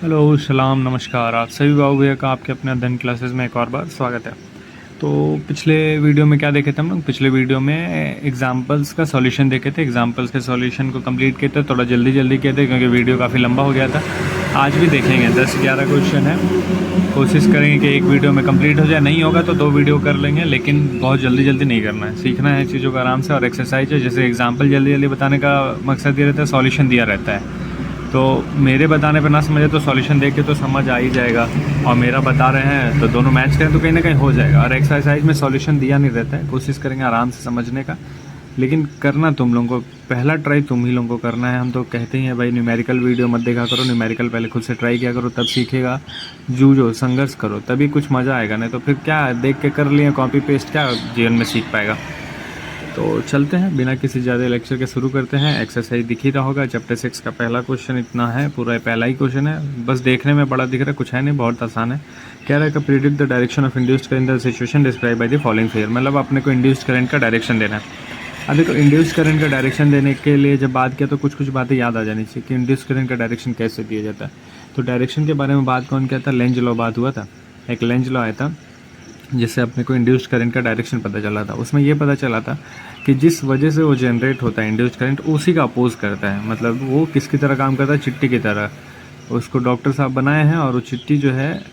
Hello, सलाम, नमस्कार। आप सभी भाई भैया का आपके अपने अध्ययन क्लासेस में एक और बार स्वागत है। तो पिछले वीडियो में क्या देखे थे हम लोग? पिछले वीडियो में एग्जांपल्स का सॉल्यूशन देखे थे। एग्जांपल्स के सॉल्यूशन को कंप्लीट किए थे, थोड़ा जल्दी जल्दी किए थे क्योंकि वीडियो काफ़ी लंबा हो गया था। आज भी देखेंगे, 10-11 क्वेश्चन है। कोशिश करेंगे कि एक वीडियो में कंप्लीट हो जाए, नहीं होगा तो 2 वीडियो कर लेंगे, लेकिन बहुत जल्दी जल्दी नहीं करना है। सीखना है चीज़ों को आराम से, और एक्सरसाइज है। जैसे एग्जाम्पल जल्दी जल्दी बताने का मकसद ये रहता है, सॉल्यूशन दिया रहता है। तो मेरे बताने पर ना समझे तो सॉल्यूशन देख के तो समझ आ ही जाएगा, और मेरा बता रहे हैं तो दोनों मैच करें तो कहीं ना कहीं हो जाएगा। और एक्सरसाइज में सॉल्यूशन दिया नहीं रहता है, कोशिश करेंगे आराम से समझने का, लेकिन करना तुम लोगों को, पहला ट्राई तुम ही लोगों को करना है। हम तो कहते ही हैं भाई, न्यूमेरिकल वीडियो मत देखा करो, न्यूमेरिकल पहले खुद से ट्राई किया करो, तब सीखेगा। जूझो, संघर्ष करो, तभी कुछ मज़ा आएगा, नहीं तो फिर क्या देख के कर लिए कॉपी पेस्ट, क्या जीवन में सीख पाएगा। तो चलते हैं, बिना किसी ज़्यादा लेक्चर के शुरू करते हैं। एक्सरसाइज दिख ही रहा होगा, चैप्टर 6 का पहला क्वेश्चन इतना है, पूरा पहला ही क्वेश्चन है, बस देखने में बड़ा दिख रहा है, कुछ है नहीं, बहुत आसान है। कह रहा है कि predict the direction of induced current in the situation describe by the following figure. मतलब अपने को इंड्यूस्ड करंट का डायरेक्शन देना है। अब देखो, इंड्यूस्ड करंट का डायरेक्शन देने के लिए जब बात किया तो कुछ कुछ बातें याद आ जानी चाहिए कि इंड्यूस्ड करंट का डायरेक्शन कैसे दिया जाता है। तो डायरेक्शन के बारे में बात कौन किया था? लेंज लॉ बात हुआ था, एक लेंज लॉ आया था जिससे अपने को इंड्यूस्ड करंट का डायरेक्शन पता चला था। उसमें ये पता चला था कि जिस वजह से वो जनरेट होता है इंड्यूस्ड करंट, उसी का अपोज करता है। मतलब वो किसकी तरह काम करता है? चिट्टी की तरह। उसको डॉक्टर साहब बनाए हैं और वो चिट्टी जो है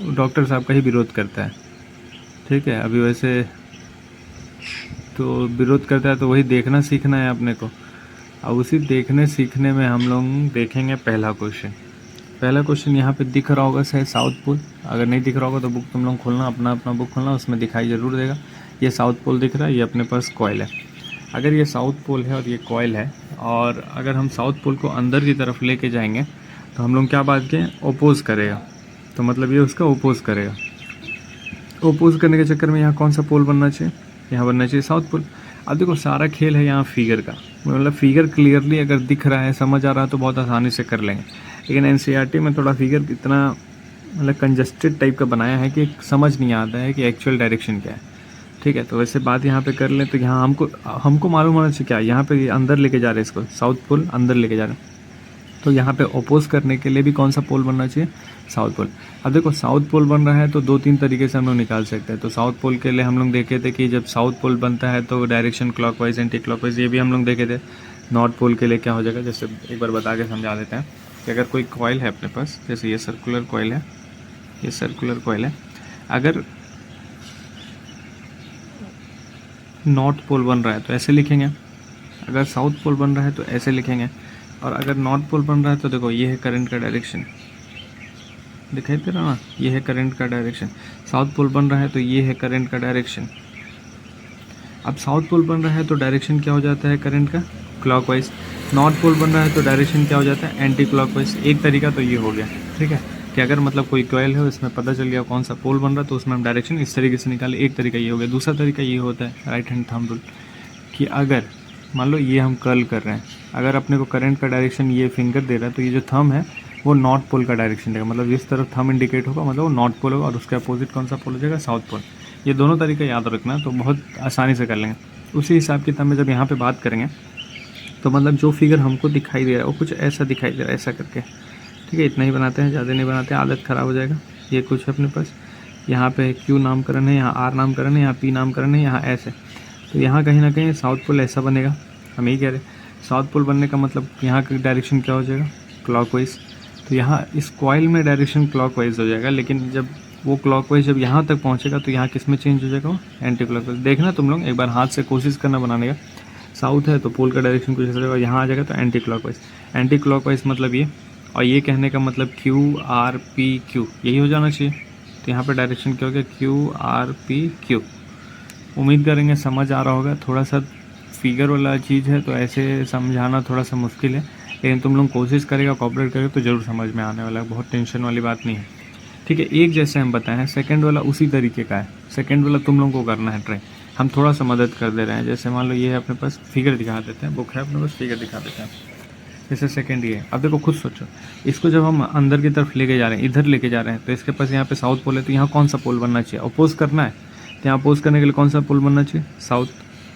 डॉक्टर साहब का ही विरोध करता है। ठीक है, अभी वैसे तो विरोध करता है, तो वही देखना सीखना है अपने को। अब उसी देखने सीखने में हम लोग देखेंगे पहला क्वेश्चन। पहला क्वेश्चन यहाँ पे दिख रहा होगा शायद, साउथ पोल। अगर नहीं दिख रहा होगा तो बुक तुम लोग खोलना, अपना अपना बुक खोलना, उसमें दिखाई ज़रूर देगा। ये साउथ पोल दिख रहा है, ये अपने पास कॉइल है। अगर ये साउथ पोल है और ये कॉइल है, और अगर हम साउथ पोल को अंदर की तरफ लेके जाएंगे तो हम लोग क्या बात करें? ओपोज करेगा। तो मतलब ये उसका ओपोज करेगा। ओपोज करने के चक्कर में यहाँ कौन सा पोल बनना चाहिए? यहाँ बनना चाहिए साउथ पोल। अब देखो, सारा खेल है यहाँ फिगर का। मतलब फिगर क्लियरली अगर दिख रहा है, समझ आ रहा है, तो बहुत आसानी से कर लेंगे। लेकिन एनसीईआरटी में थोड़ा फिगर इतना मतलब कंजस्टेड टाइप का बनाया है कि समझ नहीं आता है कि एक्चुअल डायरेक्शन क्या है। ठीक है, तो वैसे बात यहाँ पे कर लें तो यहाँ हमको मालूम होना चाहिए क्या, यहाँ पे अंदर लेके जा रहे हैं इसको, साउथ पोल अंदर लेके जा रहे हैं। तो यहाँ पे अपोज करने के लिए भी कौन सा पोल बनना चाहिए? South pole. अब देखो, साउथ पोल बन रहा है तो 2-3 तरीके से हम लोग निकाल सकते हैं। तो साउथ पोल के लिए हम लोग देखे थे कि जब साउथ पोल बनता है तो डायरेक्शन क्लॉकवाइज एंटी क्लॉकवाइज, ये भी हम लोग देखे थे। नॉर्थ पोल के लिए क्या हो जाएगा, जैसे एक बार बता के समझा देते हैं कि अगर कोई कॉइल है अपने पास, जैसे ये सर्कुलर कॉइल है, ये सर्कुलर कॉइल है, अगर नॉर्थ पोल बन रहा है तो ऐसे लिखेंगे, अगर साउथ पोल बन रहा है तो ऐसे लिखेंगे, और अगर नॉर्थ पोल बन रहा है तो देखो ये है करंट का डायरेक्शन, दिखाई दे रहा ना, ये है करंट का डायरेक्शन। साउथ पोल बन रहा है तो ये है करंट का डायरेक्शन। अब साउथ पोल बन रहा है तो डायरेक्शन क्या हो जाता है करंट का? क्लॉकवाइज। नॉर्थ पोल बन रहा है तो डायरेक्शन क्या हो जाता है? Anti clockwise. एक तरीका तो ये हो गया। ठीक है, कि अगर मतलब कोई कॉइल है, उसमें पता चल गया कौन सा पोल बन रहा है तो उसमें हम डायरेक्शन इस तरीके से निकाले। एक तरीका ये हो गया। दूसरा तरीका ये होता है राइट हैंड थंब रूल, कि अगर मान लो ये हम कर्ल कर रहे हैं, अगर अपने को करंट का डायरेक्शन ये फिंगर दे रहा है तो ये जो थंब है वो नॉर्थ पोल का डायरेक्शन देगा। मतलब जिस तरफ थंब इंडिकेट होगा मतलब वो नॉर्थ पोल होगा, और उसके अपोजिट कौन सा पोल हो जाएगा? South pole. ये दोनों तरीका याद रखना, तो बहुत आसानी से कर लेंगे। उसी हिसाब किताब में जब यहाँ पे बात करेंगे तो मतलब जो फिगर हमको दिखाई दे रहा है वो कुछ ऐसा दिखाई दे रहा है, ऐसा करके। ठीक है, इतना ही बनाते हैं, ज़्यादा नहीं बनाते, आदत ख़राब हो जाएगा। ये कुछ अपने पास यहाँ पे Q नामकरण है, यहाँ R नामकरण है, यहाँ P नामकरण है, यहाँ S है। तो यहाँ कहीं ना कहीं साउथ पोल ऐसा बनेगा, हम यही कह रहे हैं। साउथ पोल बनने का मतलब यहाँ का डायरेक्शन क्या हो जाएगा? क्लॉकवाइज। तो यहाँ इस कॉइल में डायरेक्शन क्लॉकवाइज हो जाएगा, लेकिन जब वो क्लॉकवाइज जब यहाँ तक पहुँचेगा तो यहाँ किस में चेंज हो जाएगा? वो एंटी क्लॉकवाइज। देखना तुम लोग एक बार हाथ से कोशिश करना बनाने का। साउथ है तो पोल का डायरेक्शन कुछ ऐसा रहेगा, यहाँ आ जाएगा तो एंटी क्लॉकवाइज। एंटी क्लॉकवाइज मतलब ये, और ये कहने का मतलब QRPQ यही हो जाना चाहिए। तो यहाँ पर डायरेक्शन क्या हो गया? QRPQ। उम्मीद करेंगे समझ आ रहा होगा। थोड़ा सा फिगर वाला चीज़ है तो ऐसे समझाना थोड़ा सा मुश्किल है, लेकिन तुम लोग कोशिश करेगा, कॉपरेट करेगा तो ज़रूर समझ में आने वाला है। बहुत टेंशन वाली बात नहीं है। ठीक है, एक जैसे हम बताएं, सेकंड वाला उसी तरीके का है। सेकंड वाला तुम लोगों को करना है ट्राई, हम थोड़ा सा मदद कर दे रहे हैं। जैसे मान लो ये है अपने पास, फिगर दिखा देते हैं, बुक है अपने पास, फिगर दिखा देते हैं। जैसे सेकंड ये, अब देखो खुद सोचो, इसको जब हम अंदर की तरफ लेके जा रहे हैं, इधर लेके जा रहे हैं, तो इसके पास यहाँ पे साउथ पोल है, तो यहाँ कौन सा पोल बनना चाहिए? अपोज करना है, तो यहाँ अपोज करने के लिए कौन सा पोल बनना चाहिए? साउथ।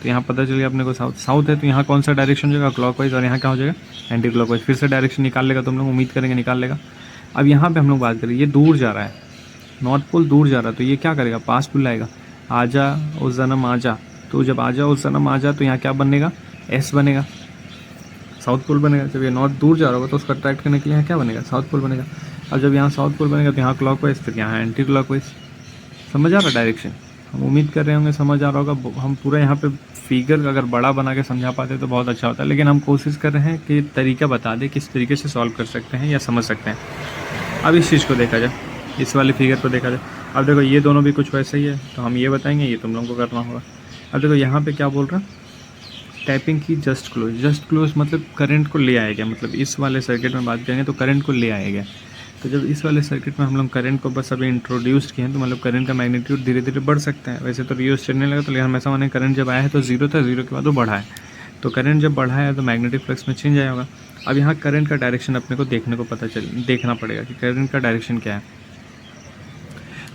तो यहाँ पता चल गया अपने को साउथ। साउथ है तो यहाँ कौन सा डायरेक्शन हो जाएगा? क्लॉकवाइज। और यहाँ क्या हो जाएगा? Anti clockwise. फिर से डायरेक्शन निकाल लेगा, तुम लोग उम्मीद करेंगे निकाल लेगा। अब यहाँ पे हम लोग बात करें, ये दूर जा रहा है, नॉर्थ पोल दूर जा रहा है, तो ये क्या करेगा, पास बुलाएगा, आजा उस जन्म आजा। तो जब आजा उस जन्म आजा तो यहाँ क्या बनेगा, एस बनेगा, साउथ पोल बनेगा। जब ये नॉर्थ दूर जा रहा होगा तो उसको अट्रैक्ट करने के लिए यहाँ क्या बनेगा, साउथ पोल बनेगा। अब जब यहाँ साउथ पोल बनेगा तो यहाँ क्लॉकवाइज, फिर यहाँ एंटी क्लॉकवाइज। समझ आ रहा डायरेक्शन, हम उम्मीद कर रहे होंगे समझ आ रहा होगा। हम पूरा यहाँ पे फिगर अगर बड़ा बना के समझा पाते तो बहुत अच्छा होता है, लेकिन हम कोशिश कर रहे हैं कि तरीका बता दें किस तरीके से सॉल्व कर सकते हैं या समझ सकते हैं। अब इस चीज़ को देखा जाए, इस वाले फिगर को देखा जाए। अब देखो ये दोनों भी कुछ वैसे ही है, तो हम ये बताएंगे, ये तुम लोगों को करना होगा। अब देखो यहाँ पे क्या बोल रहा है, टैपिंग की जस्ट क्लोज। जस्ट क्लोज मतलब करंट को ले आया गया, मतलब इस वाले सर्किट में बात करेंगे तो करंट को ले आया गया। तो जब इस वाले सर्किट में हम लोग करंट को बस अभी इंट्रोड्यूस किए हैं, तो मतलब करंट का मैग्नीट्यूड धीरे धीरे बढ़ सकता है। वैसे तो रिवर्स चलने लगा, तो लेकिन हमेशा माने करंट जब आया है तो जीरो था, जीरो के बाद वो बढ़ा है। तो करंट जब बढ़ा है तो मैग्नेटिक फ्लक्स में चेंज आया होगा। अब यहाँ करंट का डायरेक्शन अपने को देखना पड़ेगा कि करंट का डायरेक्शन क्या है।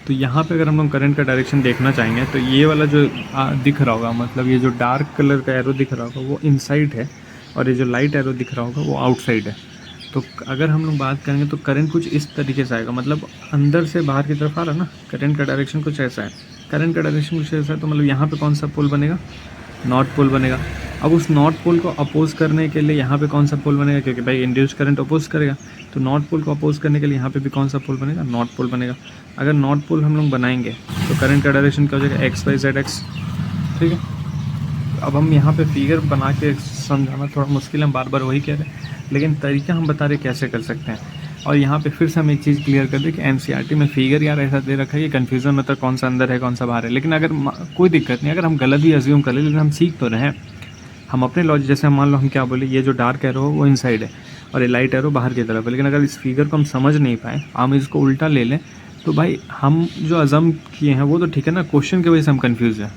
तो यहाँ पे अगर हम लोग करंट का डायरेक्शन देखना चाहेंगे तो ये वाला जो दिख रहा होगा, मतलब ये जो डार्क कलर का एरो दिख रहा होगा वो इनसाइड है, और ये जो लाइट एरो दिख रहा होगा वो आउटसाइड है। तो अगर हम लोग बात करेंगे तो करंट कुछ इस तरीके से आएगा, मतलब अंदर से बाहर की तरफ आ रहा है ना। करंट का डायरेक्शन कुछ ऐसा है, करंट का डायरेक्शन कुछ ऐसा है। तो मतलब यहाँ पे कौन सा पोल बनेगा, नॉर्थ पोल बनेगा। अब उस नॉर्थ पोल को अपोज करने के लिए यहाँ पे कौन सा पोल बनेगा, क्योंकि भाई इंड्यूस करंट अपोज करेगा, तो नॉर्थ पोल को अपोज करने के लिए यहाँ पे भी कौन सा पोल बनेगा, नॉर्थ पोल बनेगा। अगर नॉर्थ पोल हम लोग बनाएंगे तो करंट का डायरेक्शन क्या हो जाएगा, एक्स वाई जेड एक्स। ठीक है, अब हम यहाँ पे फिगर बना के समझाना थोड़ा मुश्किल है, हम बार बार वही कह रहे हैं, लेकिन तरीका हम बता रहे कैसे कर सकते हैं। और यहाँ पे फिर से हम एक चीज़ क्लियर कर दें कि एनसीईआरटी में फिगर यार ऐसा दे रखा है कि कन्फ्यूज़न में तो कौन सा अंदर है कौन सा बाहर है। लेकिन अगर कोई दिक्कत नहीं, अगर हम गलत भी अज्यूम कर ले, लेकिन हम सीख तो रहे हैं। हम अपने लॉजिक, जैसे हम मान लो हम क्या बोले, ये जो डार्क एरो हो वो इनसाइड है और ये लाइट एरो बाहर की तरफ है। लेकिन अगर इस फिगर को हम समझ नहीं पाए, हम इसको उल्टा ले लें, तो भाई हम जो अज़म किए हैं वो तो ठीक है ना, क्वेश्चन की वजह से हम कन्फ्यूज़ हैं।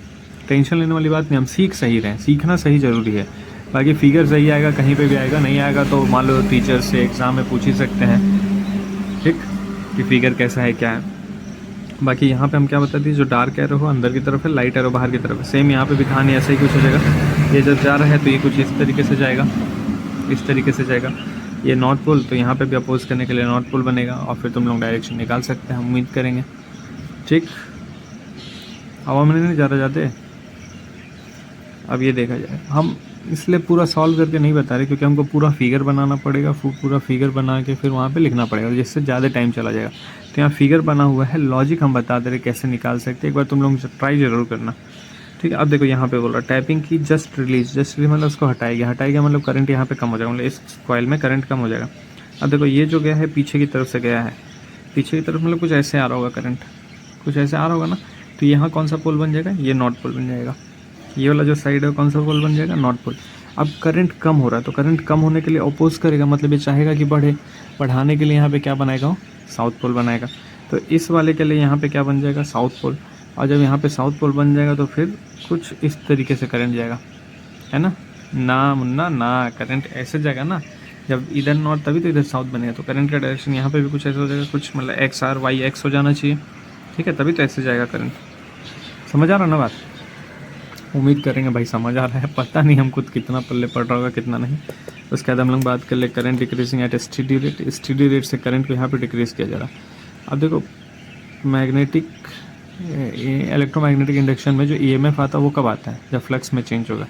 टेंशन लेने वाली बात नहीं, हम सीख सही रहे हैं, सीखना सही ज़रूरी है। बाकी फिगर सही आएगा, कहीं पे भी आएगा, नहीं आएगा तो मान लो टीचर से एग्ज़ाम में पूछ ही सकते हैं, ठीक, कि फिगर कैसा है क्या है। बाकी यहाँ पे हम क्या बता दिए, जो डार्क एरो हो अंदर की तरफ है, लाइट एरो बाहर की तरफ है। सेम यहाँ पे भी कहानी ऐसा ही कुछ हो जाएगा। ये जब जा रहा है तो ये कुछ इस तरीके से जाएगा, इस तरीके से जाएगा। ये नॉर्थ पोल, तो यहाँ पे भी अपोज करने के लिए नॉर्थ पोल बनेगा, और फिर तुम लोग डायरेक्शन निकाल सकते हैं, हम उम्मीद करेंगे। ठीक, हवा में नहीं ज़्यादा जाते। अब ये देखा जाए, हम इसलिए पूरा सॉल्व करके नहीं बता रहे क्योंकि हमको पूरा फिगर बनाना पड़ेगा, पूरा फिगर बना के फिर वहाँ पे लिखना पड़ेगा, जिससे ज़्यादा टाइम चला जाएगा। तो यहाँ फिगर बना हुआ है, लॉजिक हम बता दे रहे कैसे निकाल सकते हैं, एक बार तुम लोग ट्राई ज़रूर करना। ठीक है, अब देखो यहाँ पे बोल रहा टैपिंग की जस्ट रिलीज मतलब उसको हटाएगा मतलब करंट यहाँ पे कम हो जाएगा, मतलब इस कॉइल में करंट कम हो जाएगा। अब देखो ये जो गया है पीछे की तरफ से गया है, पीछे की तरफ मतलब कुछ ऐसे आ रहा होगा करंट, कुछ ऐसे आ रहा होगा ना। तो यहाँ कौन सा पोल बन जाएगा, ये नॉर्थ पोल बन जाएगा। ये वाला जो साइड है कौन सा पोल बन जाएगा, नॉर्थ पोल। अब करंट कम हो रहा है तो करंट कम होने के लिए अपोज करेगा, मतलब ये चाहेगा कि बढ़े, बढ़ाने के लिए यहाँ पे क्या बनाएगा, साउथ पोल बनाएगा। तो इस वाले के लिए यहाँ पे क्या बन जाएगा, साउथ पोल। और जब यहाँ पे साउथ पोल बन जाएगा तो फिर कुछ इस तरीके से करंट जाएगा, है ना। ना मुन्ना ना, करंट ऐसे जाएगा ना, जब इधर नॉर्थ तभी तो इधर साउथ बनेगा। तो करंट का डायरेक्शन यहाँ पे भी कुछ ऐसा हो जाएगा, कुछ मतलब एक्स आर वाई एक्स हो जाना चाहिए, ठीक है, तभी तो ऐसे जाएगा करंट। समझ आ रहा ना बात, उम्मीद करेंगे भाई समझ आ रहा है। पता नहीं हम खुद कितना पल्ले पड़ रहा होगा कितना नहीं। उसके बाद हम लोग बात कर ले current decreasing eight steady rate. Steady rate से करंट को यहाँ पे डिक्रीज़ किया जा रहा है। अब देखो इलेक्ट्रोमैग्नेटिक इंडक्शन में जो ईएमएफ आता है वो कब आता है, जब फ्लक्स में चेंज होगा।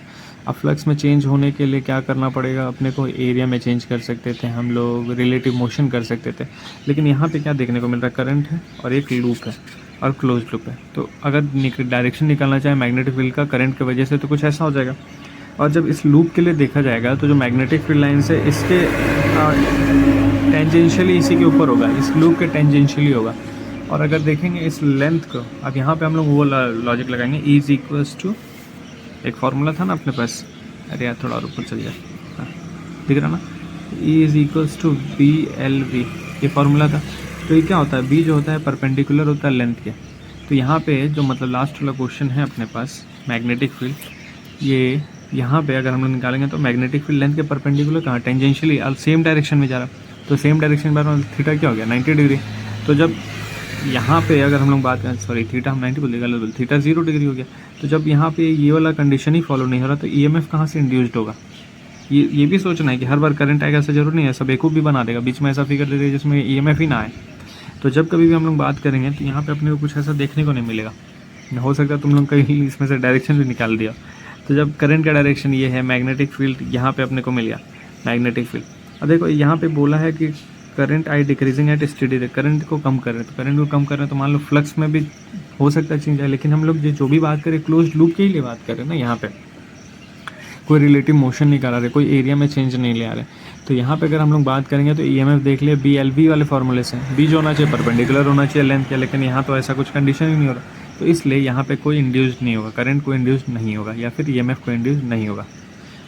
अब फ्लक्स में चेंज होने के लिए क्या करना पड़ेगा, अपने को एरिया में चेंज कर सकते थे हम लोग, रिलेटिव मोशन कर सकते थे। लेकिन यहाँ पे क्या देखने को मिल रहा है, करंट है और एक लूप है और क्लोज लूप है। तो अगर डायरेक्शन निकालना चाहे मैग्नेटिक फील्ड का करंट की वजह से तो कुछ ऐसा हो जाएगा। और जब इस लूप के लिए देखा जाएगा तो जो मैग्नेटिक फील्ड लाइन से इसके टेंजेंशियली इसी के ऊपर होगा, इस लूप के टेंजेंशियली होगा। और अगर देखेंगे इस लेंथ को, अब यहाँ पे हम लोग वो लॉजिक लगाएंगे, E इज इक्वल्स टू, एक फार्मूला था ना अपने पास, अरे यार थोड़ा और ऊपर चल जाए, दिख रहा ना, E is equals to BLV, ये फार्मूला था। तो ये क्या होता है, B जो होता है परपेंडिकुलर होता है लेंथ के। तो यहाँ पे जो मतलब लास्ट वाला क्वेश्चन है अपने पास, मैग्नेटिक फील्ड, ये यहाँ पे अगर हम लोग निकालेंगे तो मैग्नेटिक फील्ड लेंथ के परपेंडिकुलर कहाँ, टेंजेंशियली और सेम डायरेक्शन में जा रहा है। तो सेम डायरेक्शन में थीटा क्या हो गया, 90 डिग्री। तो जब यहाँ पे अगर हम लोग बात करें, सॉरी थीटा हम 90 बोल देगा, गलत बोल, थीटा 0 डिग्री हो गया। तो जब यहाँ पे ये वाला कंडीशन ही फॉलो नहीं हो रहा तो ईएमएफ कहाँ से इंड्यूस्ड होगा, ये भी सोचना है कि हर बार करंट आएगा ऐसा जरूर नहीं है, ऐसा बेवकूफ़ भी बना देगा, बीच में ऐसा फिगर दे देगा जिसमें ईएमएफ ही ना आए। तो जब कभी भी हम लोग बात करेंगे तो यहाँ पे अपने को कुछ ऐसा देखने को नहीं मिलेगा। हो सकता है तुम लोग कहीं इसमें से डायरेक्शन भी निकाल दिया। तो जब करंट का डायरेक्शन ये है, मैग्नेटिक फील्ड यहाँ पे अपने को मिल गया, मैग्नेटिक फील्ड। और देखो यहाँ पे बोला है कि current I decreasing eight steady rate, current को कम कर रहे हैं। तो करंट को कम कर रहे हैं तो मान लो फ्लक्स में भी हो सकता है चेंज आए, लेकिन हम लोग जो भी बात करें क्लोज लूप के ही लिए बात कर रहे हैं ना। यहाँ पे कोई रिलेटिव मोशन नहीं करा रहे, कोई एरिया में चेंज नहीं ले आ रहे। तो यहाँ पे अगर हम लोग बात करेंगे तो ईएमएफ देख लिए BLV वाले फॉर्मूले से, बी जो होना चाहिए परपेंडिकुलर होना चाहिए लेंथ के, लेकिन यहाँ तो ऐसा कुछ कंडीशन ही नहीं हो रहा। तो इसलिए यहाँ पे कोई इंड्यूस्ड नहीं होगा, करंट को इंड्यूस्ड नहीं होगा या फिर ईएमएफ को इंड्यूस्ड नहीं होगा।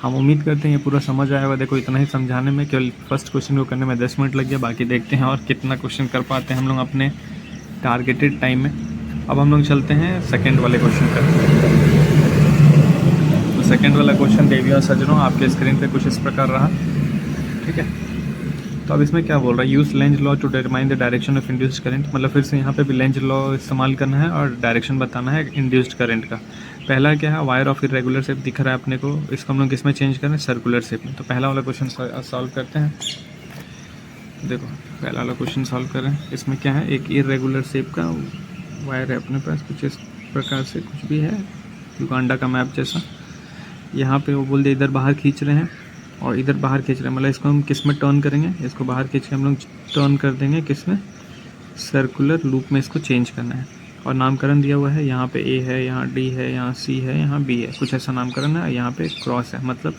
हम उम्मीद करते हैं ये पूरा समझ आया होगा। देखो इतना ही समझाने में, केवल फर्स्ट क्वेश्चन को करने में 10 मिनट लग गया। बाकी देखते हैं और कितना क्वेश्चन कर पाते हैं हम लोग अपने टारगेटेड टाइम में। अब हम लोग चलते हैं सेकेंड वाले क्वेश्चन पर। तो सेकेंड वाला क्वेश्चन देवियों सज्जनों आपके स्क्रीन पे कुछ इस प्रकार रहा, ठीक है। तो अब इसमें क्या बोल रहा है, use Lenz law to determine the direction of induced current. मतलब फिर से यहाँ पे भी लेंज लॉ इस्तेमाल करना है और डायरेक्शन बताना है इंड्यूस्ड करंट का। पहला क्या है, वायर ऑफ इरेगुलर शेप दिख रहा है अपने को, इसको हम लोग किस में चेंज करें, सर्कुलर शेप में। तो पहला वाला क्वेश्चन सॉल्व करते हैं। देखो पहला वाला क्वेश्चन सॉल्व करें। इसमें क्या है, एक इरेगुलर शेप का वायर है अपने पास, कुछ इस प्रकार से कुछ भी है, युगांडा का मैप जैसा। यहाँ पे वो बोल दे इधर बाहर खींच रहे हैं और इधर बाहर खींच रहे हैं, मतलब इसको हम किस में टर्न करेंगे, इसको बाहर खींच के हम लोग टर्न कर देंगे किस में, सर्कुलर लूप में इसको चेंज करना है। और नामकरण दिया हुआ है, यहाँ पे A है, यहाँ D है, यहाँ C है, यहाँ B है, कुछ ऐसा नामकरण है। यहाँ पे क्रॉस है, मतलब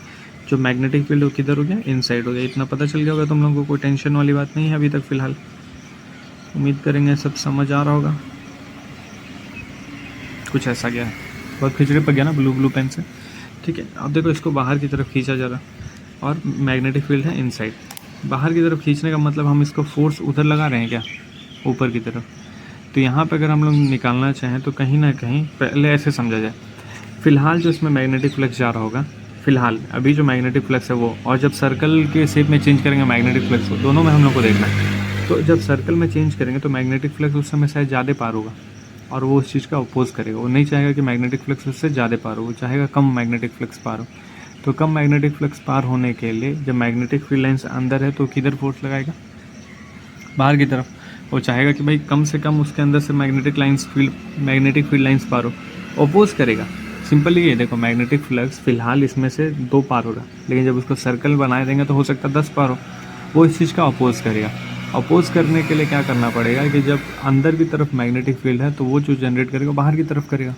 जो मैग्नेटिक फील्ड वो किधर हो गया, इनसाइड हो गया। इतना पता चल गया होगा तुम लोगों को, कोई टेंशन वाली बात नहीं है अभी तक फ़िलहाल। उम्मीद करेंगे सब समझ आ रहा होगा। कुछ ऐसा गया है, बहुत खिचड़ी पर गया ना ब्लू पेन से, ठीक है। अब देखो इसको बाहर की तरफ खींचा जा रहा और मैग्नेटिक फील्ड है इनसाइड। बाहर की तरफ खींचने का मतलब हम इसको फोर्स उधर लगा रहे हैं क्या, ऊपर की तरफ। तो यहाँ पे अगर हम लोग निकालना चाहें तो कहीं ना कहीं पहले ऐसे समझा जाए, फ़िलहाल जो इसमें मैग्नेटिक फ्लक्स जा रहा होगा, फ़िलहाल अभी जो मैग्नेटिक फ्लक्स है वो, और जब सर्कल के शेप में चेंज करेंगे मैग्नेटिक फ्लक्स को, दोनों में हम लोग को देखना है। तो जब सर्कल में चेंज करेंगे तो मैग्नेटिक फ्लक्स उस समय शायद ज़्यादा पार होगा और वो उस चीज़ का अपोज करेगा। वो नहीं चाहेगा कि मैग्नेटिक फ्लक्स उससे ज़्यादा पार हो, वो चाहेगा कम मैग्नेटिक फ्लक्स पार हो। तो कम मैग्नेटिक फ्लक्स पार होने के लिए जब मैग्नेटिक फील्ड लाइन्स अंदर है तो किधर फोर्स लगाएगा, बाहर की तरफ। वो चाहेगा कि भाई कम से कम उसके अंदर से मैग्नेटिक फील्ड लाइन्स पार हो, अपोज करेगा। सिंपली ये देखो, मैग्नेटिक फ्लक्स फिलहाल इसमें से 2 पार हो रहा, लेकिन जब उसको सर्कल बनाए देंगे तो हो सकता है 10 पार हो। वो इस चीज़ का अपोज करेगा। अपोज करने के लिए क्या करना पड़ेगा कि जब अंदर की तरफ मैग्नेटिक फील्ड है तो वो जो जनरेट करेगा बाहर की तरफ करेगा।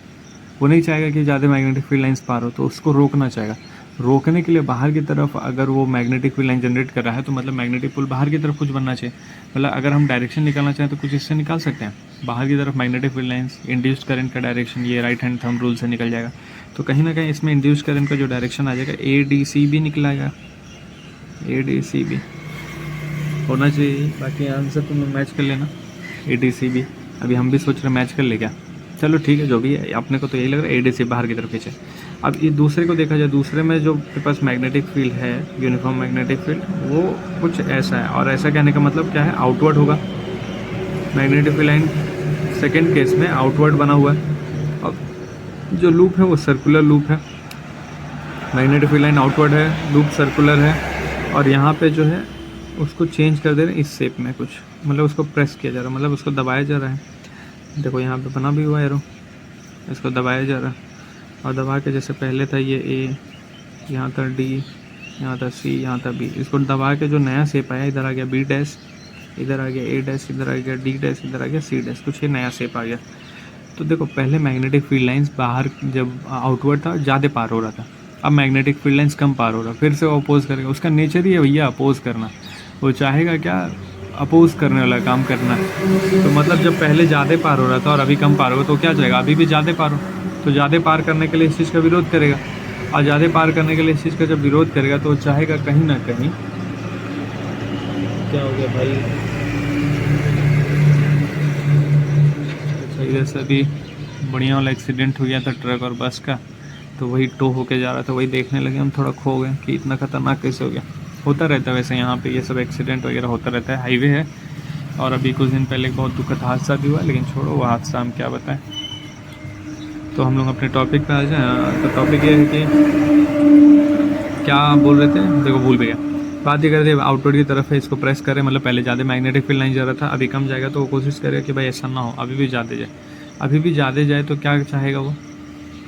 वो नहीं चाहेगा कि ज़्यादा मैग्नेटिक फील्ड लाइन्स पार हो, तो उसको रोकना चाहेगा। रोकने के लिए बाहर की तरफ अगर वो मैग्नेटिक फील्ड लाइन जनरेट कर रहा है तो मतलब मैग्नेटिक पोल बाहर की तरफ कुछ बनना चाहिए। मतलब अगर हम डायरेक्शन निकालना चाहें तो कुछ इससे निकाल सकते हैं, बाहर की तरफ magnetic field lines, induced current का डायरेक्शन ये राइट हैंड थंब रूल से निकल जाएगा। तो कहीं ना कहीं इसमें इंड्यूस्ड करंट का जो डायरेक्शन आ जाएगा ADC भी निकलाएगा, ADC भी होना चाहिए। बाकी आंसर तुम लोग मैच कर लेना, ADC भी। अभी हम भी सोच रहे मैच कर ले क्या, चलो ठीक है जो भी है, अपने को तो यही लग रहा है ADC बाहर की तरफ खींचे। अब ये दूसरे को देखा जाए, दूसरे में जो के पास मैग्नेटिक फील्ड है, यूनिफॉर्म मैग्नेटिक फील्ड, वो कुछ ऐसा है। और ऐसा कहने का मतलब क्या है, आउटवर्ड होगा magnetic field line. Second case में आउटवर्ड बना हुआ है। अब जो लूप है वो सर्कुलर लूप है, मैग्नेटिक फील्ड लाइन आउटवर्ड है, लूप सर्कुलर है। और यहाँ पे जो है उसको चेंज कर दे रहे हैं इस शेप में, कुछ मतलब उसको प्रेस किया जा रहा है, मतलब उसको दबाया जा रहा है। देखो यहाँ पे बना भी हुआ है एरो, इसको दबाया जा रहा है। और दबा के जैसे पहले था ये A, यहाँ था D, यहाँ था C, यहाँ था B, इसको दबा के जो नया शेप आया, इधर आ गया B डैश, इधर आ गया A डैश, इधर आ गया D डैश, इधर आ गया C डैश, कुछ ये नया शेप आ गया। तो देखो पहले मैग्नेटिक फील्ड लाइंस बाहर जब आउटवर्ड था ज़्यादा पार हो रहा था, अब मैग्नेटिक फील्ड लाइंस कम पार हो रहा, फिर से वो अपोज करेगा। उसका नेचर ही है भैया अपोज करना, वो चाहेगा क्या, अपोज करने वाला काम करना। तो मतलब जब पहले ज़्यादा पार हो रहा था और अभी कम पार होगा तो क्या चाहेगा, अभी भी ज़्यादा पार हो। तो ज़्यादा पार करने के लिए इस चीज़ का विरोध करेगा, और ज़्यादा पार करने के लिए इस चीज़ का जब विरोध करेगा तो चाहेगा कहीं ना कहीं, क्या हो गया भाई, अच्छा इधर से अभी बढ़िया वाला एक्सीडेंट हो गया था ट्रक और बस का, तो वही टो होके जा रहा था, वही देखने लगे हम, थोड़ा खो गए कि इतना खतरनाक कैसे हो गया। होता रहता है वैसे यहाँ पे ये सब एक्सीडेंट वगैरह होता रहता है, हाईवे है। और अभी कुछ दिन पहले बहुत दुखद हादसा भी हुआ, लेकिन छोड़ो वो हादसा हम क्या बताएं। तो हम लोग अपने टॉपिक पे आ जाएं। तो टॉपिक ये है कि क्या बोल रहे थे, देखो भूल भी गया। बात ये कर रहे थे आउटवर्ड की तरफ है, इसको प्रेस करें, मतलब पहले ज़्यादा मैग्नेटिक फील्ड लाइन जा रहा था, अभी कम जाएगा, तो वो कोशिश करेगा कि भाई ऐसा ना हो, अभी भी ज़्यादा जाए। अभी भी ज़्यादा जाए तो क्या चाहेगा वो,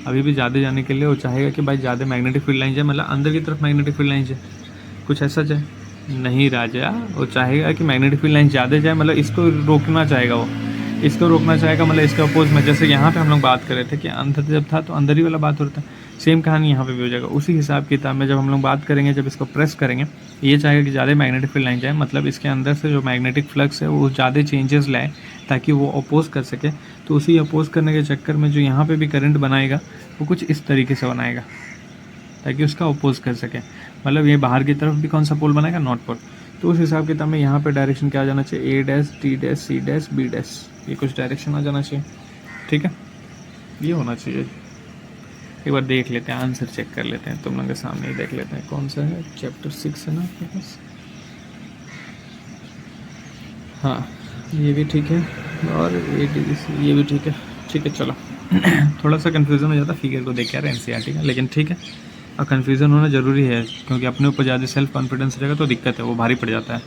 अभी भी ज़्यादा जाने के लिए वो चाहेगा कि भाई ज़्यादा मैग्नेटिक फील्ड लाइन जाए, मतलब अंदर की तरफ मैग्नेटिक फील्ड लाइन जाए, कुछ ऐसा जाए। नहीं राजा, वो चाहेगा कि मैग्नेटिक फील्ड लाइन ज़्यादा जाए, मतलब इसको रोकना चाहेगा वो, इसको रोकना चाहेगा, मतलब इसके अपोज में। जैसे यहाँ पे हम लोग बात कर रहे थे कि अंदर जब था तो अंदर ही वाला बात हो रहा था, सेम कहानी यहाँ पे भी हो जाएगा। उसी हिसाब किताब में जब हम लोग बात करेंगे, जब इसको प्रेस करेंगे, ये चाहेगा कि ज़्यादा मैग्नेटिक फील्ड लाइन जाए, मतलब इसके अंदर से जो मैग्नेटिक फ्लक्स है वो ज़्यादा चेंजेस लाए ताकि वो अपोज कर सके। तो उसी अपोज करने के चक्कर में जो यहाँ पे भी करंट बनाएगा वो कुछ इस तरीके से बनाएगा ताकि उसका अपोज कर सके, मतलब ये बाहर की तरफ भी कौन सा पोल बनाएगा, नॉर्थ पोल। तो उस हिसाब किताब में यहाँ पे डायरेक्शन क्या आ जाना चाहिए, A dash, T dash, C dash, B dash, ये कुछ डायरेक्शन आ जाना चाहिए। ठीक है, ये होना चाहिए। एक बार देख लेते हैं, आंसर चेक कर लेते हैं, तुम लोगों के सामने ही देख लेते हैं कौन सा है, चैप्टर 6 है ना आपके पास। हाँ, ये भी ठीक है, और ये भी ठीक है। ठीक है, चलो थोड़ा सा कन्फ्यूज़न हो जाता फिगर को देख के एनसीईआरटी का, लेकिन ठीक है, और कन्फ्यूज़न होना ज़रूरी है क्योंकि अपने ऊपर ज़्यादा सेल्फ कॉन्फिडेंस रहेगा तो दिक्कत है, वो भारी पड़ जाता है।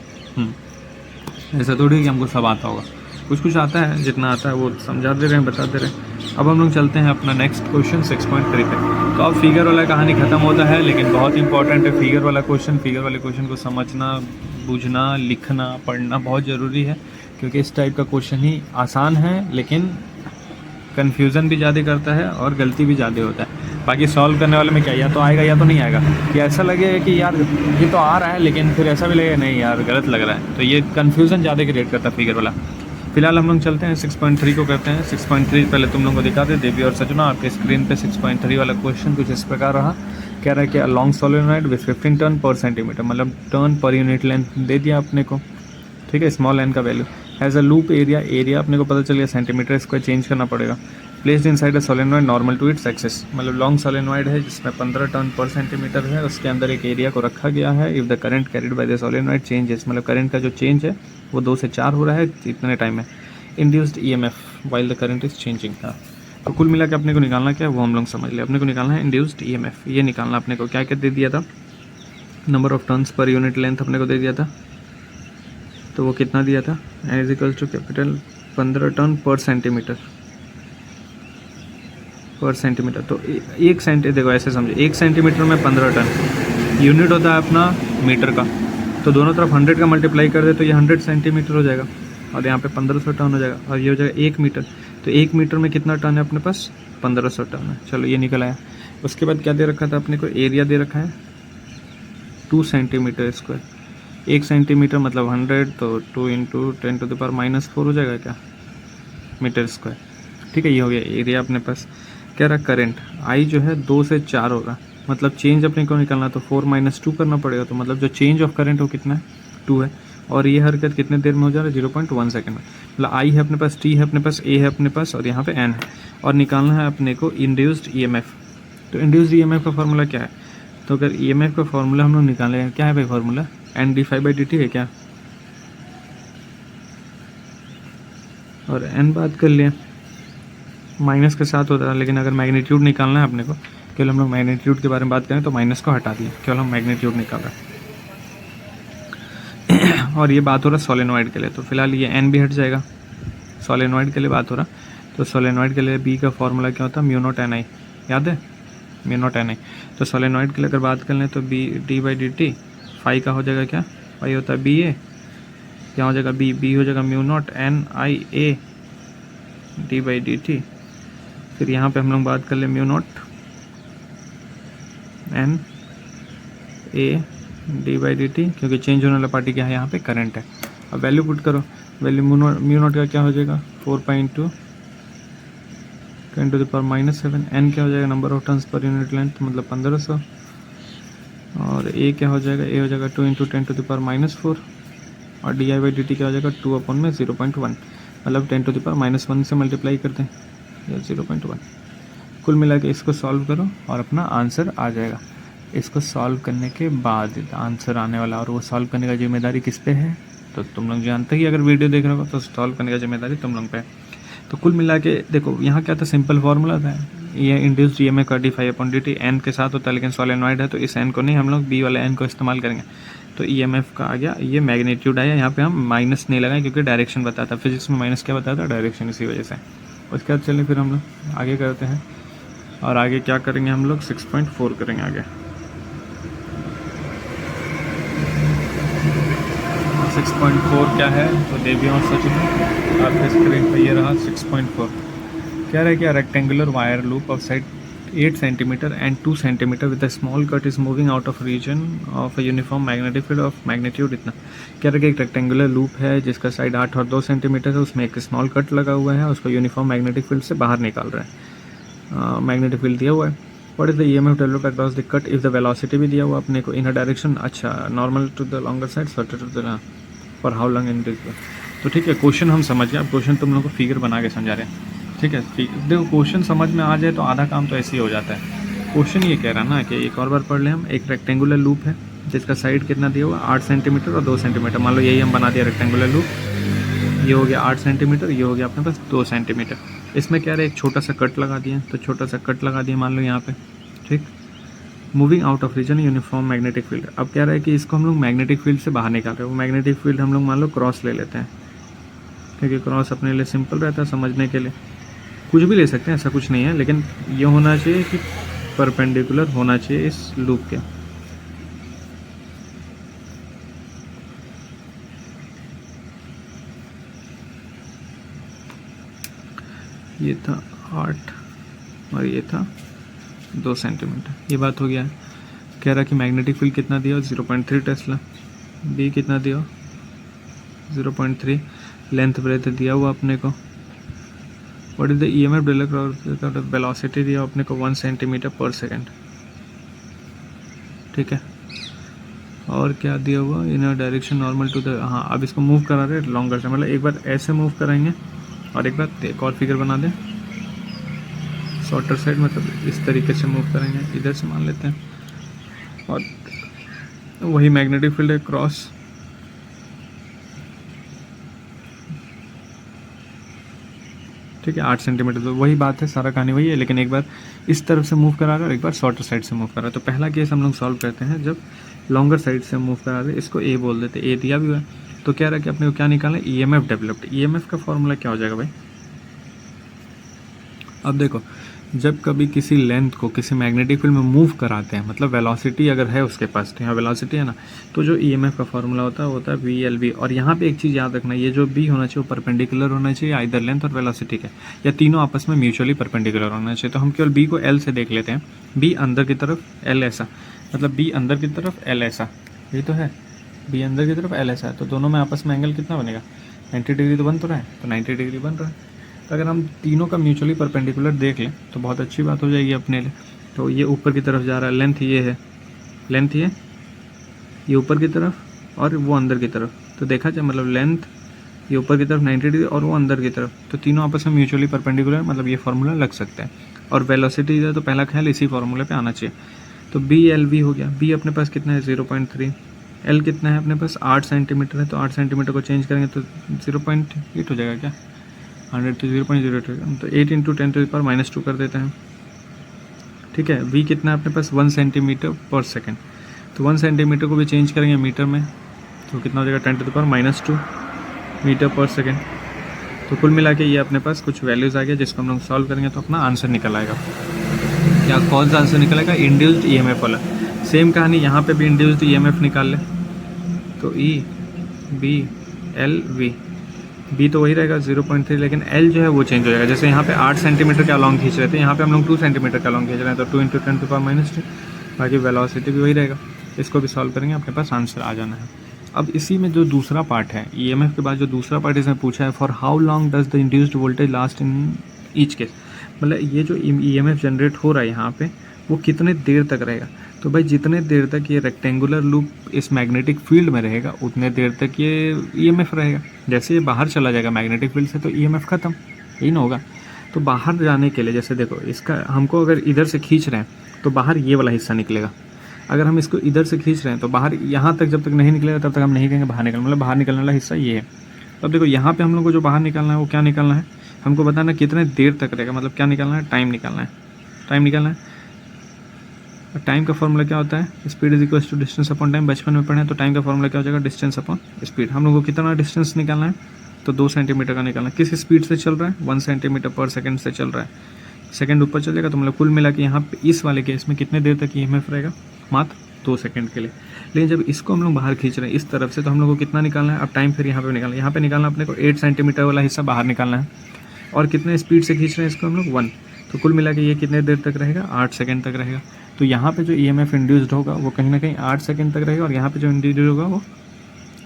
ऐसा थोड़ी है कि हमको सब आता होगा, कुछ कुछ आता है, जितना आता है वो समझा दे रहे हैं, बता दे रहे हैं। अब हम लोग चलते हैं अपना नेक्स्ट क्वेश्चन 6.3 पे। तो अब फिगर वाला कहानी ख़त्म होता है, लेकिन बहुत इंपॉर्टेंट है फिगर वाला क्वेश्चन। फिगर वाले क्वेश्चन को समझना, बूझना, लिखना, पढ़ना बहुत ज़रूरी है, क्योंकि इस टाइप का क्वेश्चन ही आसान है लेकिन कन्फ्यूज़न भी ज़्यादा करता है और गलती भी ज़्यादा होता है। बाकी सॉल्व करने वाले में क्या, या तो आएगा या तो नहीं आएगा, कि ऐसा लगेगा कि यार ये तो आ रहा है, लेकिन फिर ऐसा भी लगेगा नहीं यार गलत लग रहा है, तो ये कन्फ्यूज़न ज़्यादा क्रिएट करता है फिगर वाला। फिलहाल हम लोग चलते हैं 6.3 को करते हैं। 6.3 पहले तुम लोगों को दिखा दे, देवी और सजना आपके स्क्रीन पे 6.3 वाला क्वेश्चन कुछ इस प्रकार रहा। कह रहा है कि a long solenoid with 15 turn per centimetre, मतलब टर्न पर यूनिट लेंथ दे दिया अपने को। ठीक है, स्मॉल एन का value has a loop area अपने को पता चल गया, सेंटीमीटर स्क्वायर चेंज करना पड़ेगा। Placed inside a solenoid normal to its axis, मतलब लॉन्ग सोलेनॉइड है जिसमें 15 टर्न पर सेंटीमीटर है, उसके अंदर एक एरिया को रखा गया है। If the current carried by the solenoid changes, मतलब करंट का जो चेंज है वो 2 से 4 हो रहा है इतने टाइम में। Induced EMF while the current is changing था। तो कुल मिला के अपने को निकालना क्या है वो हम लोग समझ लिया। अपने को निकालना है इंड्यूस्ड ईएमएफ, ये निकालना अपने को। क्या क्या दे दिया था, number of turns per unit length अपने को दे दिया था, तो वो कितना दिया था, n is equals to capital 15 turn per centimetre. तो एक सेंटी, देखो ऐसे समझो, 1 सेंटीमीटर में 15 टन यूनिट होता है अपना मीटर का, तो दोनों तरफ 100 का मल्टीप्लाई कर दे तो ये 100 सेंटीमीटर हो जाएगा, और यहाँ पे 1500 टन हो जाएगा, और ये हो जाएगा 1 मीटर। तो 1 मीटर में कितना टन है अपने पास, 1500 टन है। चलो ये निकल आया। उसके बाद क्या दे रखा था अपने को, एरिया दे रखा है 2 सेंटीमीटर स्क्वायर। 1 सेंटीमीटर मतलब 100, तो 2 × 10⁻⁻⁴ हो जाएगा क्या, मीटर स्क्वायर। ठीक है, ये हो गया एरिया अपने पास। कह रहा करंट आई जो है 2 से 4 होगा, मतलब चेंज अपने को निकालना, तो 4 - 2 करना पड़ेगा, तो मतलब जो चेंज ऑफ करंट हो कितना है, 2 है। और ये हरकत कितने देर में हो जा रहा है, 0.1 सेकंड में। मतलब आई है अपने पास, टी है अपने पास, ए है अपने पास, और यहाँ पे एन है, और निकालना है अपने को इंड्यूस्ड ईएमएफ। तो इंड्यूस्ड ईएमएफ का फॉर्मूला क्या है, तो अगर ईएमएफ का फॉर्मूला हम लोग निकालें, क्या है भाई फॉर्मूला, NdΦ/dt है क्या, और एन बात कर लिए माइनस के साथ होता है, लेकिन अगर मैग्नीट्यूड निकालना है अपने को, केवल हम लोग मैग्नीट्यूड के बारे में बात करें तो माइनस को हटा दिए, केवल हम मैग्नीट्यूड निकाल रहे हैं। और ये बात हो रहा है सोलेनॉइड के लिए, तो फिलहाल ये एन भी हट जाएगा, सोलेनॉइड के लिए बात हो रहा। तो सोलेनॉइड के लिए बी का फॉर्मूला क्या होता है, μ0 याद है, μ0 तो सोलेनॉइड के लिए अगर बात कर लें तो बी d/dt, फाई का हो जाएगा क्या, फाई होता है BA, क्या हो जाएगा बी हो जाएगा μ0 d/dt। फिर यहाँ पे हम लोग बात कर ले μ0 d/dt, क्योंकि चेंज होने वाला पार्टी क्या है, यहाँ पे करंट है। अब वैल्यू पुट करो, वैल्यू μ0 का क्या हो जाएगा 4.2 10⁻⁻⁷, n क्या हो जाएगा number of turns per unit length, मतलब 1500, और a क्या हो जाएगा, a हो जाएगा 2 × 10⁻⁴, और di/dt क्या हो जाएगा 2/0.1, मतलब 10⁻⁻1 से मल्टीप्लाई करते हैं, या 0.1। कुल मिला के इसको सॉल्व करो और अपना आंसर आ जाएगा। इसको सॉल्व करने के बाद आंसर आने वाला, और वो सॉल्व करने का जिम्मेदारी किस पे है, तो तुम लोग जानते ही, अगर वीडियो देख रहे हो तो सॉल्व करने का जिम्मेदारी तुम लोग पे है। तो कुल मिला के देखो यहाँ क्या था, सिंपल फार्मूला था, ये इंड्यूस्ड ईएमएफ का dy/dt एन के साथ होता है, लेकिन सोलेनॉइड है तो इस एन को नहीं, हम लोग बी वाले एन को इस्तेमाल करेंगे। तो ईएमएफ का आ गया, ये मैग्नीट्यूड आया, यहाँ पे हम माइनस नहीं लगाएं क्योंकि डायरेक्शन बताता, फिजिक्स में माइनस क्या बताता है, डायरेक्शन, इसी वजह से। उसके बाद चलिए फिर हम लोग आगे करते हैं, और आगे क्या करेंगे हम लोग 6.4 करेंगे आगे। 6.4 क्या है तो देवी और सच में आपके स्क्रीन पर ये रहा 6.4। क्या रहा, क्या rectangular wire loop of side 8 centimetre and 2 centimetre with a small cut is moving out of region of a uniform magnetic field of magnitude इतना। क्या रहा, एक रेक्टेंगुलर लूप है जिसका साइड 8 और 2 सेंटीमीटर है, उसमें एक स्मॉल कट लगा हुआ है, उसको यूनिफॉर्म मैग्नेटिक फील्ड से बाहर निकाल रहा है, मैग्नेटिक फील्ड दिया हुआ है। What is the EMF developed across the cut if the velocity भी दिया हुआ अपने को इन अ डायरेक्शन, अच्छा normal to the longer side shorter to the for how long in this. तो ठीक है, क्वेश्चन हम समझ गए, अब क्वेश्चन तुम लोगों को फिगर बना के समझा रहे हैं। ठीक है, देखो क्वेश्चन समझ में आ जाए तो आधा काम तो ऐसे ही हो जाता है। क्वेश्चन ये कह रहा है ना कि एक और बार पढ़ लें हम, एक रेक्टेंगुलर लूप है जिसका साइड कितना दिया हुआ 8 सेंटीमीटर और 2 सेंटीमीटर, मान लो यही हम बना दिया रेक्टेंगुलर लूप, ये हो गया 8 सेंटीमीटर, ये हो गया अपने पास 2 सेंटीमीटर। इसमें क्या रहा, एक छोटा सा कट लगा दिया, तो छोटा सा कट लगा दिया मान लो यहाँ पे, ठीक। Moving out of region uniform magnetic field, अब क्या रहा है कि इसको हम लोग मैग्नेटिक फील्ड से बाहर निकाल रहे हैं। वो मैग्नेटिक फील्ड हम लोग मान लो क्रॉस ले लेते हैं, क्योंकि क्रॉस अपने लिए सिंपल रहता है समझने के लिए, कुछ भी ले सकते हैं, ऐसा कुछ नहीं है, लेकिन ये होना चाहिए कि परपेंडिकुलर होना चाहिए इस लूप के। ये था 8 और ये था 2 सेंटीमीटर, ये बात हो गया है। कह रहा कि मैग्नेटिक फील्ड कितना दिया, 0.3 टेस्ला, बी कितना दिया 0.3, लेंथ ब्रेथ दिया हुआ अपने को। What is the EMF developed, velocity दिया अपने को 1 सेंटीमीटर पर सेकेंड, ठीक है। और क्या दिया हुआ, in direction normal to the, हाँ अब इसको मूव करा रहे लॉन्गर से, मतलब एक बार ऐसे मूव कराएंगे और एक बार एक और फिगर बना दें शॉर्टर साइड, मतलब इस तरीके से मूव करेंगे, इधर से मान लेते हैं, और वही मैग्नेटिक फील्ड है क्रॉस, ठीक है 8 सेंटीमीटर, तो वही बात है, सारा कहानी वही है, लेकिन एक बार इस तरफ से मूव करा रहा है और एक बार शॉर्टर साइड से मूव करा रहा है। तो पहला केस हम लोग सॉल्व करते हैं जब लॉन्गर साइड से मूव करा रहे हैं, इसको ए बोल देते, ए दिया भी हुआ है। तो क्या रहा है कि अपने को क्या निकालना है, ईएमएफ डेवलप्ड। ईएमएफ का फॉर्मूला क्या हो जाएगा भाई, अब देखो जब कभी किसी लेंथ को किसी मैग्नेटिक फील्ड में मूव कराते हैं, मतलब वेलोसिटी अगर है उसके पास, तो यहाँ वेलोसिटी है ना, तो जो ईएमएफ का फॉर्मूला होता है वी एल बी। और यहाँ पे एक चीज़ याद रखना, ये जो बी होना चाहिए वो परपेंडिकुलर होना चाहिए आइदर लेंथ और वेलोसिटी के, या तीनों आपस में म्यूचुअली परपेंडिकुलर होना चाहिए। तो हम केवल बी को एल से देख लेते हैं, बी अंदर की तरफ एल ऐसा, मतलब बी अंदर की तरफ एल ऐसा, यही तो है, बी अंदर की तरफ एल ऐसा है, तो दोनों में आपस में एंगल कितना बनेगा 90 डिग्री तो बन तो रहा है, तो 90 डिग्री बन रहा है। तो अगर हम तीनों का म्यूचुअली परपेंडिकुलर देख लें तो बहुत अच्छी बात हो जाएगी अपने लिए। तो ये ऊपर की तरफ जा रहा है, लेंथ ये है, लेंथ ये ऊपर की तरफ और वो अंदर की तरफ, तो देखा जाए मतलब लेंथ ये ऊपर की तरफ 90 डिग्री और वो अंदर की तरफ, तो तीनों आपस में म्यूचुअली परपेंडिकुलर, मतलब ये फार्मूला लग सकता है। और वेलोसिटी है तो पहला ख्याल इसी फार्मूले पे आना चाहिए। तो बी एल बी हो गया, बी अपने पास कितना है 0.3, एल कितना है अपने पास 8 सेंटीमीटर है, तो 8 सेंटीमीटर को चेंज करेंगे तो 0.8 हो जाएगा क्या, 100 तो 0.08, तो 8 इंटू 10⁻² कर देते हैं, ठीक है। v कितना है अपने पास 1 सेंटीमीटर पर सेकेंड, तो 1 सेंटीमीटर को भी चेंज करेंगे मीटर में तो कितना हो जाएगा 10⁻² मीटर पर सेकेंड। तो कुल मिला के ये अपने पास कुछ वैल्यूज़ आ गया, जिसको हम लोग सॉल्व करेंगे तो अपना आंसर निकल आएगा। क्या कौन सा आंसर निकलेगा, इंड्यूस्ड ईएमएफ वाला। सेम कहानी यहाँ पे भी इंड्यूस्ड ईएमएफ निकाल ले, तो E B L V, B तो वही रहेगा 0.3, लेकिन एल जो है वो चेंज हो जाएगा। जैसे यहाँ पे 8 सेंटीमीटर का लॉन्ग खींच रहे थे, यहाँ पे हम लोग 2 सेंटीमीटर का लॉन्ग खींच रहे हैं, तो 2 इंटू 10⁻², बाकी वेलोसिटी भी वही रहेगा। इसको भी सॉल्व करेंगे, अपने पास आंसर आ जाना है। अब इसी में जो दूसरा पार्ट है ईएमएफ के बाद, जो दूसरा पार्ट इसमें पूछा है, for how long does the induced voltage last in each case, मतलब ये जो ईएमएफ जनरेट हो रहा है यहाँ पे वो कितने देर तक रहेगा। तो भाई जितने देर तक ये रेक्टेंगुलर लूप इस मैग्नेटिक फील्ड में रहेगा उतने देर तक ये ईएमएफ रहेगा। जैसे ये बाहर चला जाएगा मैग्नेटिक फील्ड से तो ईएमएफ ख़त्म, यही ना होगा। तो बाहर जाने के लिए जैसे देखो इसका, हमको अगर इधर से खींच रहे हैं तो बाहर ये वाला हिस्सा निकलेगा, अगर हम इसको इधर से खींच रहे हैं तो बाहर यहाँ तक जब तक नहीं निकलेगा तब तक हम नहीं कहेंगे बाहर निकलना, मतलब बाहर निकलने वाला हिस्सा ये है। अब देखो यहाँ पे हम लोग को जो बाहर निकलना है वो क्या निकलना है, हमको बताना कितने देर तक रहेगा, मतलब क्या निकालना है, टाइम निकालना है। टाइम निकालना है, टाइम का फॉर्मूला क्या होता है, speed is equal to distance upon time. बचपन में पढ़े तो टाइम का फॉर्मूला क्या हो जाएगा, डिस्टेंस अपॉन स्पीड। हम लोग को कितना डिस्टेंस निकालना है, तो 2 सेंटीमीटर का निकालना है। किस स्पीड से चल रहा है, 1 सेंटीमीटर पर सेकंड से चल रहा है। सेकंड ऊपर चलेगा तो मतलब कुल मिला के यहाँ पे इस वाले केस में कितने देर तक EMF रहेगा, मात्र 2 सेकंड के लिए। लेकिन जब इसको हम लोग बाहर खींच रहे हैं इस तरफ से, तो हम लोग को कितना निकालना है, अब टाइम फिर यहाँ पे निकालना है। यहाँ पे निकालना अपने को 8 सेंटीमीटर वाला हिस्सा बाहर निकालना है, और कितने स्पीड से खींच रहे हैं इसको हम लोग, 1। तो कुल मिला के ये कितने देर तक रहेगा, 8 सेकंड तक रहेगा। तो यहाँ पे जो EMF इंड्यूस्ड होगा वो कहीं ना कहीं 8 सेकंड तक रहेगा, और यहाँ पे जो इंड्यूस्ड होगा वो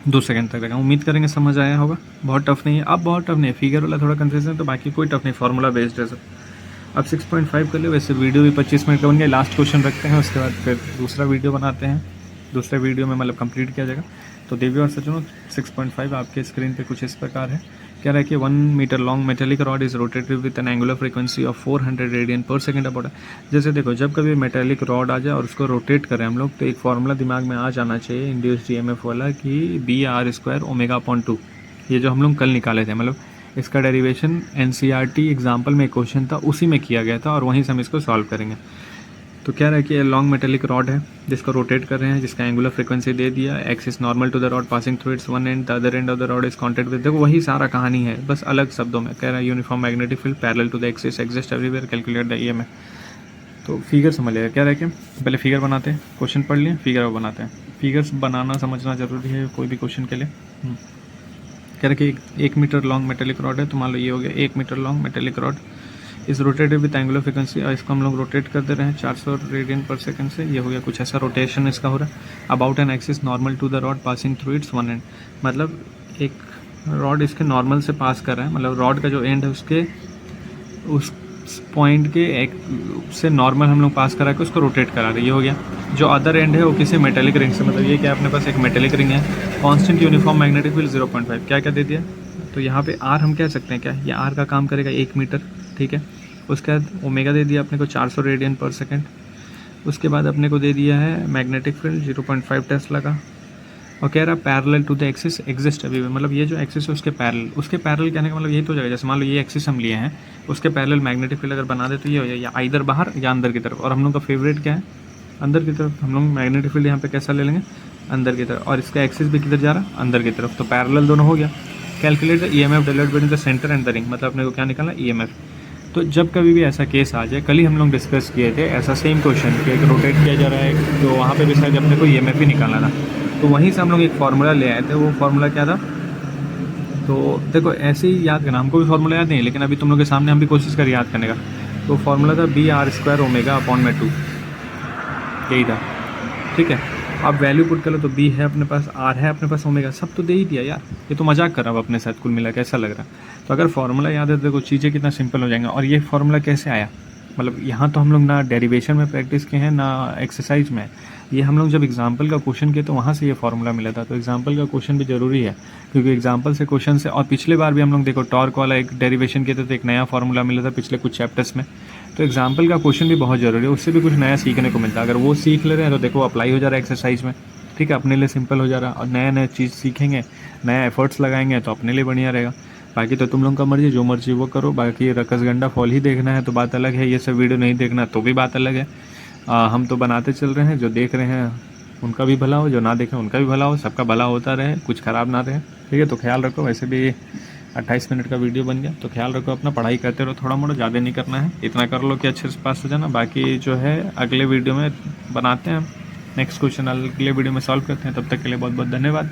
2 सेकंड तक रहेगा। उम्मीद करेंगे समझ आया होगा, बहुत टफ नहीं है। अब बहुत टफ नहीं है, फिगर वाला थोड़ा कंफ्यूजन है, तो बाकी कोई टफ नहीं, फार्मूला बेस्ड है सब। अब 6.5 कर लो। वैसे वीडियो भी 25 मिनट का बन गया, लास्ट क्वेश्चन रखते हैं, उसके बाद फिर दूसरा वीडियो बनाते हैं। दूसरे वीडियो में मतलब कंप्लीट किया जाएगा। तो देवी और सज्जनों 6.5 आपके स्क्रीन पे कुछ इस प्रकार है। कह रहा है कि 1 metre long metallic rod is rotated with an angular frequency of 400 radian per second about. जैसे देखो, जब कभी मेटेलिक रॉड आ जाए और उसको रोटेट करें हम लोग, तो एक फार्मूला दिमाग में आ जाना चाहिए इंड्यूस्ड EMF वाला, कि BR² ω/2। ये जो हम लोग कल निकाले थे, मतलब इसका डेरिवेशन NCERT एग्जाम्पल में एक क्वेश्चन था, उसी में किया गया था, और वहीं से हम इसको सॉल्व करेंगे। तो क्या रहा है कि लॉन्ग मेटेलिक रॉड है जिसको रोटेट कर रहे हैं, जिसका एंगुलर फ्रीक्वेंसी दे दिया, X is normal to the rod passing through its one end, the other end of the rod is contact with. देखो वही सारा कहानी है, बस अलग शब्दों में। कह रहा है uniform magnetic field parallel to the axis exist everywhere, calculate the EMF। तो फिगर समझ लिया। क्या रहे कि पहले फिगर बनाते हैं, क्वेश्चन पढ़ लिए, फिगर बनाते हैं। फिगर्स बनाना समझना जरूरी है कोई भी क्वेश्चन के लिए। कह रहे कि 1 मीटर लॉन्ग मेटेलिक रॉड है, तो मान लो ये हो गया 1 मीटर लॉन्ग मेटेलिक रॉड इस रोटेटेड विद एंगुलर फ्रीक्वेंसी, और इसको हम लोग रोटेट कर दे रहे हैं 400 रेडियन पर सेकंड से। ये हो गया कुछ ऐसा रोटेशन इसका हो रहा है। About an axis normal to the rod passing through its one end, मतलब एक रॉड इसके नॉर्मल से पास कर रहा है, मतलब रॉड का जो एंड है उसके उस पॉइंट के एक से नॉर्मल हम लोग पास करा के उसको रोटेट करा रहे हैं। ये हो गया। जो अदर एंड है वो किसी मेटेलिक रिंग से, मतलब ये क्या अपने पास एक मेटेलिक रिंग है, कांस्टेंट यूनिफॉर्म मैग्नेटिक फील्ड 0.5। क्या क्या दे दिया, तो यहाँ पे R हम कह सकते हैं, क्या ये R का काम करेगा 1 मीटर, ठीक है। उसके बाद ओमेगा दे दिया अपने को 400 रेडियन पर सेकंड। उसके बाद अपने को दे दिया है मैग्नेटिक फील्ड 0.5 टेस्ला का, और कह रहा parallel to the axis exist everywhere, मतलब ये जो एक्सिस है उसके पैरेलल कहने का मतलब यही तो हो जाएगा। जैसे मान लो ये एक्सिस हम लिए हैं, उसके पैरेलल मैग्नेटिक फील्ड अगर बना दे तो ये हो जाए या इधर बाहर या अंदर की तरफ। और हम लोग का फेवरेट क्या है, अंदर की तरफ। हम लोग मैग्नेटिक फील्ड यहाँ पे कैसा ले लेंगे, अंदर की तरफ, और इसका एक्सिस भी किधर जा रहा है, अंदर की तरफ। तो पैरेलल दोनों हो गया। Calculate the EMF developed between the centre and the ring, मतलब अपने को क्या निकालना, EMF। तो जब कभी भी ऐसा केस आ जाए, कल ही हम लोग डिस्कस किए थे ऐसा सेम क्वेश्चन कि एक रोटेट किया जा रहा है, तो वहाँ पे भी शायद अपने को EMF ही निकालना था। तो वहीं से हम लोग एक फार्मूला ले आए थे। वो फार्मूला क्या था, तो देखो ऐसे ही याद करना, हमको भी फार्मूला याद नहीं, लेकिन अभी तुम लोग के सामने हम भी कोशिश करें याद करने का। तो फार्मूला था BR² ω/2, यही था, ठीक है। आप वैल्यू पुट कर लो, तो B है अपने पास, R है अपने पास, ओमेगा, सब तो दे ही दिया यार। ये तो मजाक कर रहा हूँ अपने साथ, कुल मिला के ऐसा लग रहा है। तो अगर फार्मूला याद है तो देखो चीज़ें कितना सिंपल हो जाएंगे। और ये फार्मूला कैसे आया, मतलब यहाँ तो हम लोग ना डेरिवेशन में प्रैक्टिस किए हैं ना एक्सरसाइज में, ये हम लोग जब एग्जाम्पल का क्वेश्चन किए तो वहाँ से ये फार्मूला मिला था। तो एग्जाम्पल का क्वेश्चन भी जरूरी है, क्योंकि एग्जाम्पल से क्वेश्चन से, और पिछले बार भी हम लोग देखो टॉर्क वाला एक डेरिवेशन किए थे, तो एक नया फार्मूला मिला था पिछले कुछ चैप्टर्स में। तो एग्जाम्पल का क्वेश्चन भी बहुत जरूरी है, उससे भी कुछ नया सीखने को मिलता है। अगर वो सीख ले रहे हैं तो देखो अप्लाई हो जा रहा है एक्सरसाइज में, ठीक है, अपने लिए सिंपल हो जा रहा है। और नया नया चीज़ सीखेंगे, नया एफर्ट्स लगाएंगे तो अपने लिए बढ़िया रहेगा। बाकी तो तुम लोगों का मर्जी, जो मर्जी वो करो। बाकी रकसगंडा फॉल ही देखना है तो बात अलग है, ये सब वीडियो नहीं देखना तो भी बात अलग है। हम तो बनाते चल रहे हैं, जो देख रहे हैं उनका भी भला हो, जो ना देखें उनका भी भला हो, सबका भला होता रहे, कुछ ख़राब ना रहे, ठीक है। तो ख्याल रखो। वैसे भी 28 मिनट का वीडियो बन गया, तो ख्याल रखो अपना, पढ़ाई करते रहो, थोड़ा मोड़ा, ज़्यादा नहीं करना है, इतना कर लो कि अच्छे से पास हो जाना। बाकी जो है अगले वीडियो में बनाते हैं नेक्स्ट क्वेश्चन, अगले वीडियो में सॉल्व करते हैं। तब तक के लिए बहुत बहुत धन्यवाद।